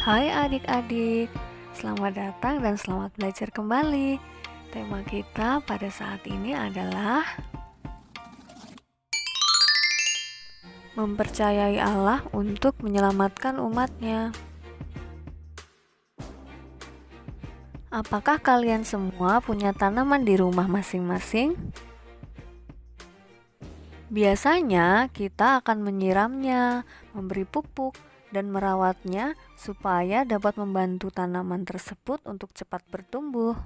Hai adik-adik, selamat datang dan selamat belajar kembali. Tema kita pada saat ini adalah mempercayai Allah untuk menyelamatkan umatnya. Apakah kalian semua punya tanaman di rumah masing-masing? Biasanya kita akan menyiramnya, memberi pupuk, dan merawatnya supaya dapat membantu tanaman tersebut untuk cepat bertumbuh.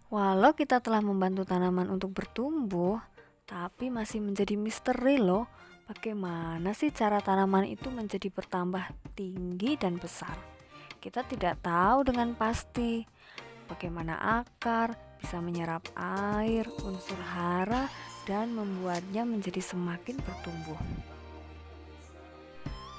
Walau kita telah membantu tanaman untuk bertumbuh, tapi masih menjadi misteri loh, bagaimana sih cara tanaman itu menjadi bertambah tinggi dan besar. Kita tidak tahu dengan pasti bagaimana akar bisa menyerap air, unsur hara, dan membuatnya menjadi semakin bertumbuh.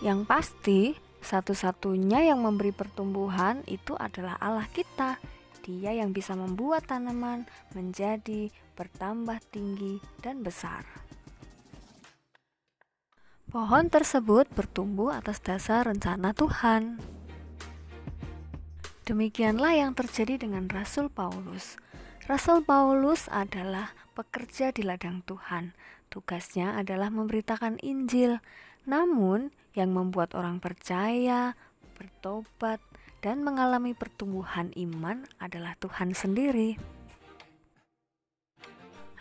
Yang pasti, satu-satunya yang memberi pertumbuhan itu adalah Allah kita. Dia yang bisa membuat tanaman menjadi bertambah tinggi dan besar. Pohon tersebut bertumbuh atas dasar rencana Tuhan. Demikianlah yang terjadi dengan Rasul Paulus. Rasul Paulus adalah pekerja di ladang Tuhan. Tugasnya adalah memberitakan Injil. Namun, yang membuat orang percaya, bertobat, dan mengalami pertumbuhan iman adalah Tuhan sendiri.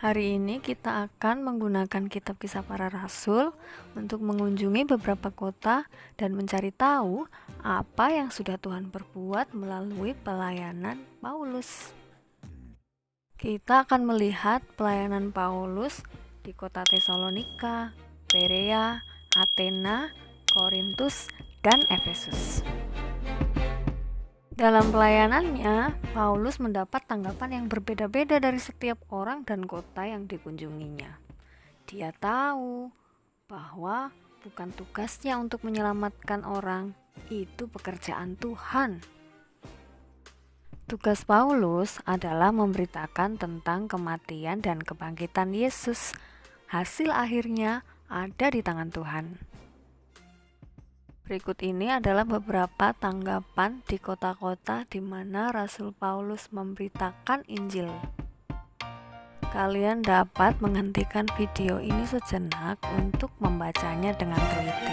Hari ini kita akan menggunakan kitab Kisah Para Rasul untuk mengunjungi beberapa kota dan mencari tahu apa yang sudah Tuhan perbuat melalui pelayanan Paulus. Kita akan melihat pelayanan Paulus di kota Tesalonika, Berea, Athena, Korintus, dan Efesus. Dalam pelayanannya, Paulus mendapat tanggapan yang berbeda-beda dari setiap orang dan kota yang dikunjunginya. Dia tahu bahwa bukan tugasnya untuk menyelamatkan orang, itu pekerjaan Tuhan. Tugas Paulus adalah memberitakan tentang kematian dan kebangkitan Yesus. Hasil akhirnya ada di tangan Tuhan. Berikut ini adalah beberapa tanggapan di kota-kota di mana Rasul Paulus memberitakan Injil. Kalian dapat menghentikan video ini sejenak untuk membacanya dengan teliti.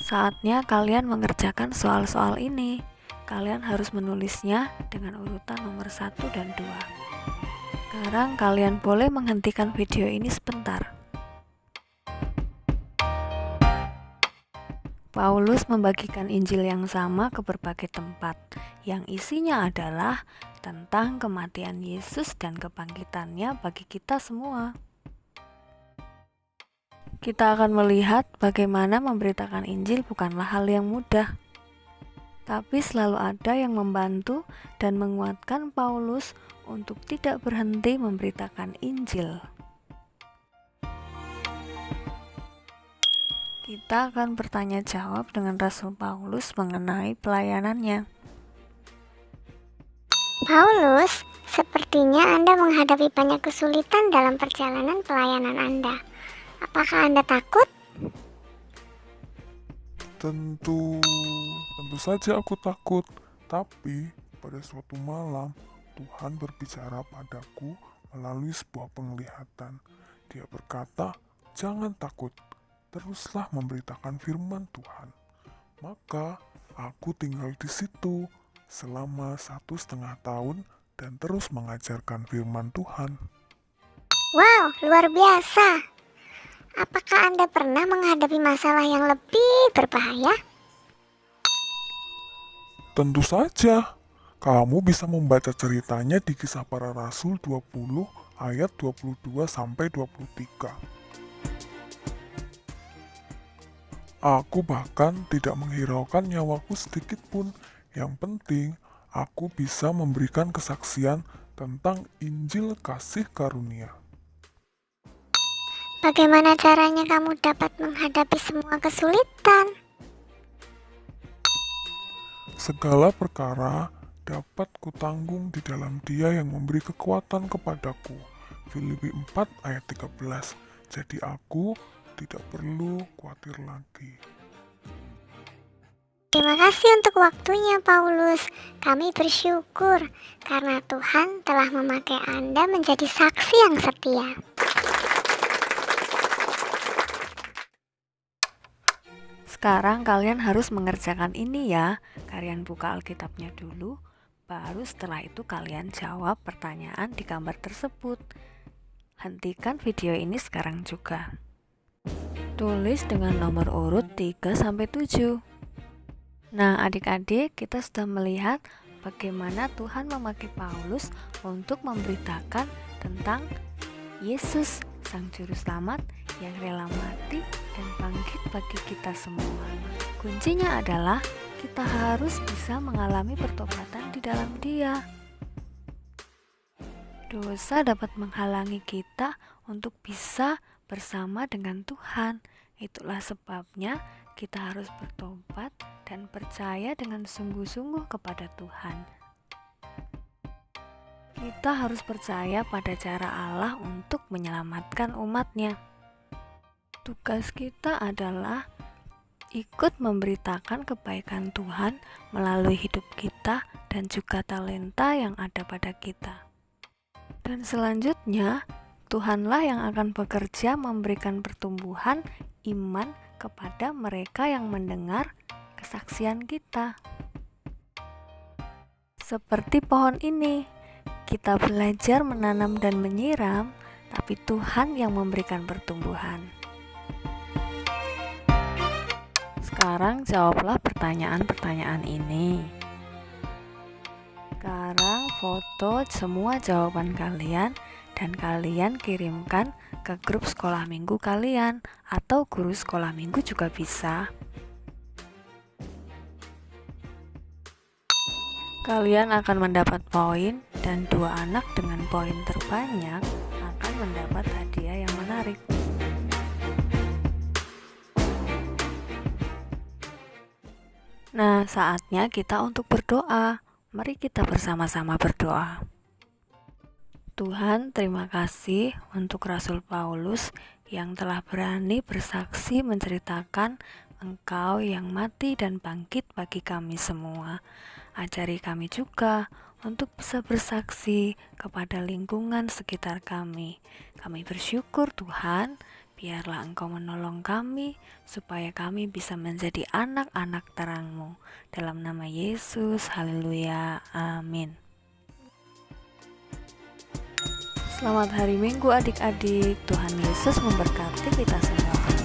Saatnya kalian mengerjakan soal-soal ini. Kalian harus menulisnya dengan urutan nomor 1 dan 2. Sekarang kalian boleh menghentikan video ini sebentar. Paulus membagikan Injil yang sama ke berbagai tempat, yang isinya adalah tentang kematian Yesus dan kebangkitannya bagi kita semua. Kita akan melihat bagaimana memberitakan Injil bukanlah hal yang mudah, tapi selalu ada yang membantu dan menguatkan Paulus untuk tidak berhenti memberitakan Injil. Kita akan bertanya jawab dengan Rasul Paulus mengenai pelayanannya. Paulus, sepertinya Anda menghadapi banyak kesulitan dalam perjalanan pelayanan Anda. Apakah Anda takut? Tentu saja aku takut, tapi pada suatu malam Tuhan berbicara padaku melalui sebuah penglihatan. Dia berkata, "Jangan takut, teruslah memberitakan firman Tuhan." Maka aku tinggal di situ selama 1,5 tahun dan terus mengajarkan firman Tuhan. Wow, luar biasa! Apakah Anda pernah menghadapi masalah yang lebih berbahaya? Tentu saja, kamu bisa membaca ceritanya di Kisah Para Rasul 20 ayat 22-23. Aku bahkan tidak menghiraukan nyawaku sedikit pun. Yang penting, aku bisa memberikan kesaksian tentang Injil kasih karunia. Bagaimana caranya kamu dapat menghadapi semua kesulitan? Segala perkara dapat kutanggung di dalam Dia yang memberi kekuatan kepadaku. Filipi 4 ayat 13. Jadi aku tidak perlu khawatir lagi. Terima kasih untuk waktunya, Paulus. Kami bersyukur karena Tuhan telah memakai Anda menjadi saksi yang setia. Sekarang kalian harus mengerjakan ini ya. Kalian buka Alkitabnya dulu, baru setelah itu kalian jawab pertanyaan di gambar tersebut. Hentikan video ini sekarang juga. Tulis dengan nomor urut 3-7. Nah, adik-adik, kita sudah melihat bagaimana Tuhan memakai Paulus untuk memberitakan tentang Yesus, Sang Juru Selamat yang rela mati dan bangkit bagi kita semua. Kuncinya adalah kita harus bisa mengalami pertobatan di dalam Dia. Dosa dapat menghalangi kita untuk bisa bersama dengan Tuhan. Itulah sebabnya kita harus bertobat dan percaya dengan sungguh-sungguh kepada Tuhan. Kita harus percaya pada cara Allah untuk menyelamatkan umatnya. Tugas kita adalah ikut memberitakan kebaikan Tuhan melalui hidup kita dan juga talenta yang ada pada kita. Dan selanjutnya, Tuhanlah yang akan bekerja memberikan pertumbuhan iman kepada mereka yang mendengar kesaksian kita. Seperti pohon ini, kita belajar menanam dan menyiram, tapi Tuhan yang memberikan pertumbuhan. Sekarang jawablah pertanyaan-pertanyaan ini. Sekarang foto semua jawaban kalian dan kalian kirimkan ke grup sekolah minggu kalian atau guru sekolah minggu juga bisa. Kalian akan mendapat poin dan 2 anak dengan poin terbanyak akan mendapat hadiah yang menarik. Nah, saatnya kita untuk berdoa. Mari kita bersama-sama berdoa. Tuhan, terima kasih untuk Rasul Paulus yang telah berani bersaksi menceritakan Engkau yang mati dan bangkit bagi kami semua. Ajari kami juga untuk bisa bersaksi kepada lingkungan sekitar kami. Kami bersyukur Tuhan, biarlah Engkau menolong kami supaya kami bisa menjadi anak-anak terang-Mu. Dalam nama Yesus, haleluya, amin. Selamat hari Minggu adik-adik. Tuhan Yesus memberkati kita semua.